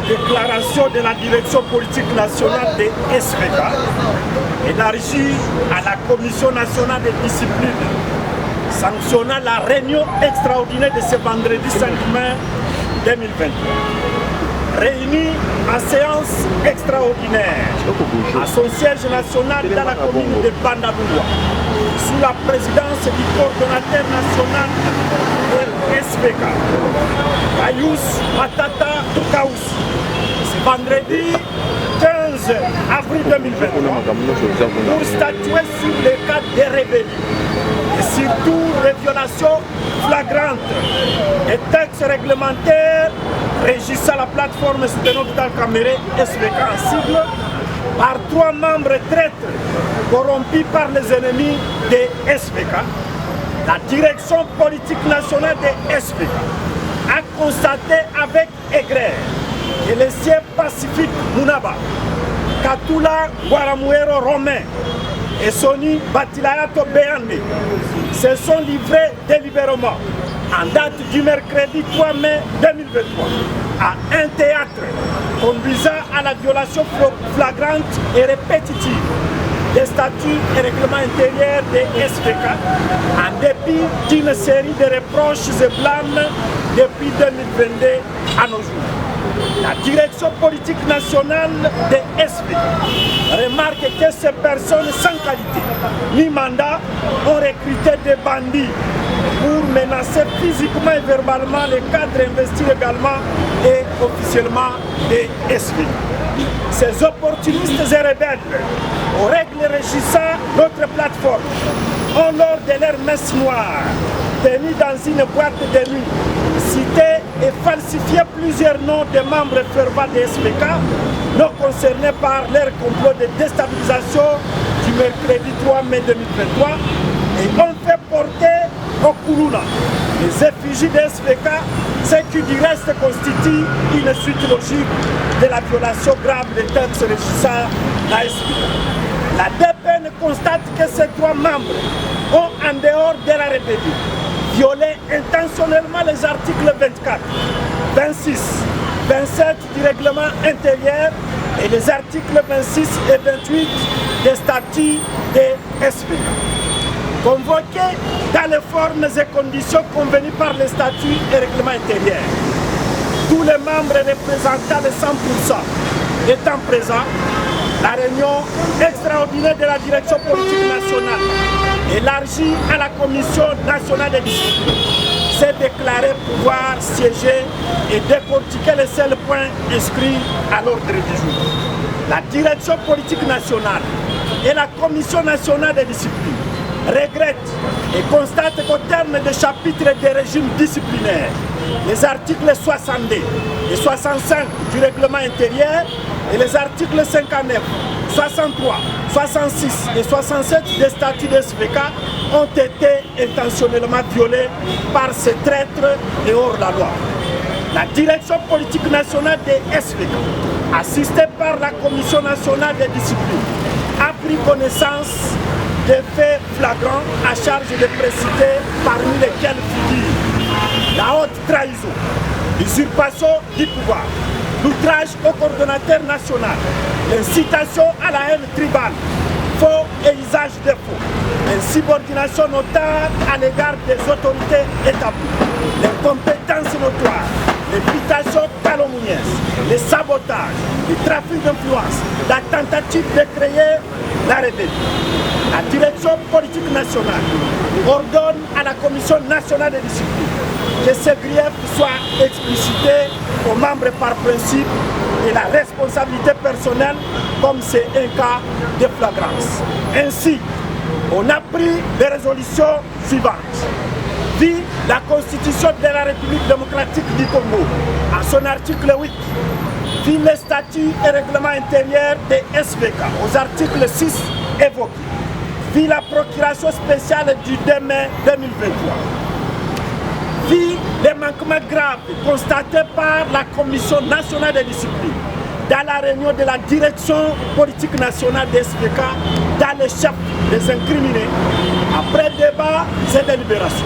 déclaration de la direction politique nationale des SVK, élargie à la Commission nationale de discipline, sanctionnant la réunion extraordinaire de ce vendredi 5 mai 2023. Réunie en séance extraordinaire à son siège national dans la commune de Bandabouloua, sous la présidence du coordonnateur national de SVK, Ayous Matata Kaous. Ce vendredi 15 avril 2023, pour statuer sur les cas de rébellion et surtout les violations flagrantes des textes réglementaires régissant la plateforme Soutenons Vital Kamere SVK en cible par 3 membres traîtres corrompus par les ennemis des SVK. La direction politique nationale des SVK a constaté avec aigreur que les sieurs pacifiques Mounaba, Katula Guaramuero Romain et Soni Batilayato Béandé se sont livrés délibérément en date du mercredi 3 mai 2023 à un théâtre conduisant à la violation flagrante et répétitive des statuts et règlements intérieurs des SVK en dépit d'une série de reproches et blâmes depuis 2022 à nos jours. La direction politique nationale des SVK remarque que ces personnes sans qualité ni mandat ont recruté des bandits pour menacer physiquement et verbalement les cadres investis légalement et officiellement des SVK. Ces opportunistes et rebelles aux règles régissant notre plateforme ont lors de leur messe noire tenue dans une boîte de nuit cité et falsifié plusieurs noms de membres fervents des SVK non concernés par leur complot de déstabilisation du mercredi 3 mai 2023 et ont fait porter au Koulouna les effigies des SVK, ce qui du reste constitue une suite logique de la violation grave des textes régissant la SVK. La DPN constate que ces 3 membres ont, en dehors de la rébellion, violé intentionnellement les articles 24, 26, 27 du règlement intérieur et les articles 26 et 28 des statuts des SVK. Convoqués dans les formes et conditions convenues par les statuts et règlements intérieurs. Tous les membres représentant les 100% étant présents, la réunion extraordinaire de la direction politique nationale, élargie à la Commission nationale des disciplines, s'est déclarée pouvoir siéger et décortiquer les seuls points inscrits à l'ordre du jour. La direction politique nationale et la Commission nationale des disciplines regrette et constate qu'au terme des chapitres des régimes disciplinaires, les articles 62 et 65 du règlement intérieur et les articles 59, 63, 66 et 67 des statuts des SVK ont été intentionnellement violés par ces traîtres et hors la loi. La direction politique nationale des SVK, assistée par la Commission nationale des disciplines, a pris connaissance des faits flagrants à charge de préciter, parmi lesquels figure la haute trahison, l'usurpation du pouvoir, l'outrage au coordonnateur national, l'incitation à la haine tribale, faux et usage de faux, l'insubordination notable à l'égard des autorités établies, l'incompétence notoire, l'imputation calomnieuse, les sabotages, le trafic d'influence, la tentative de créer la rébellion. La direction politique nationale ordonne à la Commission nationale de discipline que ces griefs soient explicités aux membres par principe et la responsabilité personnelle comme c'est un cas de flagrance. Ainsi, on a pris les résolutions suivantes. Dit la Constitution de la République démocratique du Congo, à son article 8, dit les statuts et règlements intérieurs des SVK, aux articles 6 évoqués, dit la procuration spéciale du 2 mai 2023, dit les manquements graves constatés par la Commission nationale de discipline dans la réunion de la direction politique nationale des SVK dans les chefs des incriminés, après débat et délibération.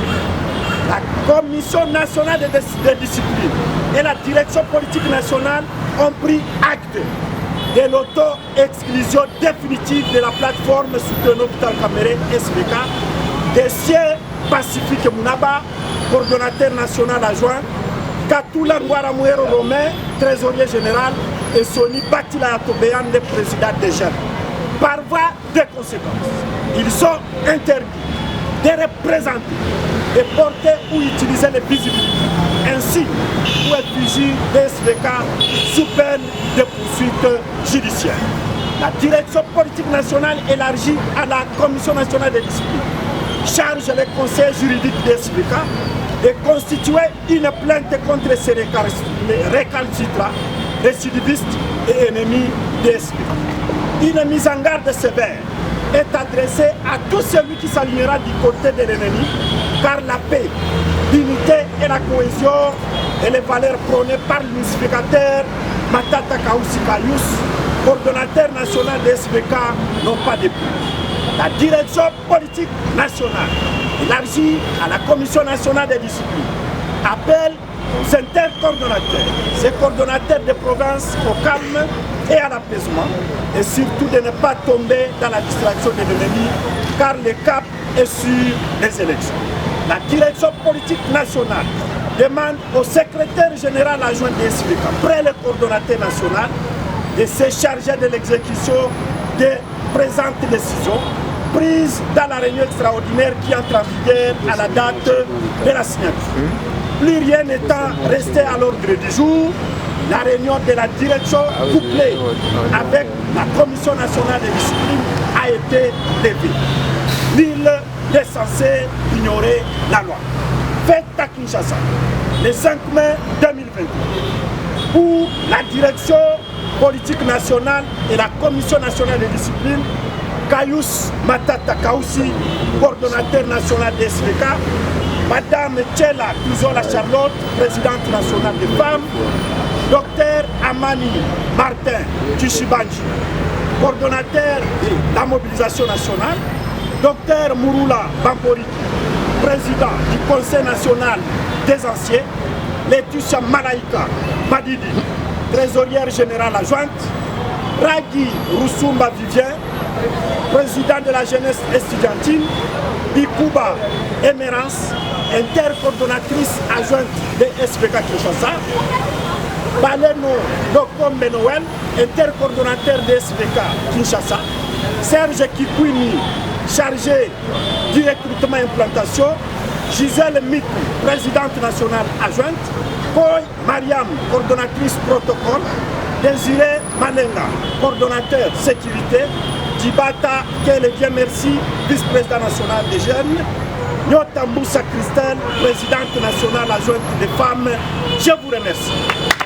La Commission nationale de discipline et la direction politique nationale ont pris acte de l'auto-exclusion définitive de la plateforme soutenue Vital Kamerhe SVK, de Sieur Pacifique Mounaba, coordonnateur national adjoint, Katoula Ngwara Mouero Romain, trésorier général, et Soni Batila Atobeyan, le président des jeunes. Par voie de conséquences, ils sont interdits de représenter, de porter ou utiliser les visibilités, ainsi ou effigie des SVK sous peine de poursuites judiciaires. La direction politique nationale élargie à la Commission nationale de discipline charge le conseil juridique des SVK de constituer une plainte contre ces récalcitrants, récidivistes et ennemis des SVK. Une mise en garde sévère est adressée à tout celui qui s'alignera du côté de l'ennemi, car la paix, l'unité et la cohésion et les valeurs prônées par l'unificateur Matata Kaousi Kayous, coordonnateur national des SVK, n'ont pas de plus. La direction politique nationale, élargie à la Commission nationale des disciplines, appelle aux intercoordonnateurs, ces coordonnateurs de province au calme et à l'apaisement, et surtout de ne pas tomber dans la distraction de l'ennemi, car le cap est sur les élections. La direction politique nationale demande au secrétaire général adjoint des SVK, près le coordonnateur national, de se charger de l'exécution des présentes décisions prises dans la réunion extraordinaire qui entre en vigueur à la date de la signature. Plus rien n'étant resté à l'ordre du jour, la réunion de la direction couplée avec la Commission nationale de discipline a été levée. Nul n'est censé ignorer la loi. Faite à Kinshasa, le 5 mai 2022, où la direction politique nationale et la Commission nationale de discipline, Kayous Matata Kaousi, coordonnateur national des SVK, Madame Tchela Kuzola Charlotte, présidente nationale des femmes, Dr Amani Martin Kishibanji, coordonnateur de la mobilisation nationale, Dr Mouroula Bampori, président du Conseil national des anciens, Laetitia Malaika Madidi, trésorière générale adjointe, Ragui Roussumba Vivien, président de la jeunesse estudiantine, Bikuba Emerance, intercoordonnatrice adjointe de SVK Kinshasa, Baleno Dokombe Noël, intercoordonnateur de SVK Kinshasa, Serge Kikwini, chargé du recrutement et implantation, Gisèle Mikou, présidente nationale adjointe, Koy Mariam, coordonnatrice protocole, Désiré Malenga, coordonnateur sécurité, Djibata Kelevien Merci, vice-président national des jeunes, Nyotamboussa Christelle, présidente nationale adjointe des femmes. Je vous remercie.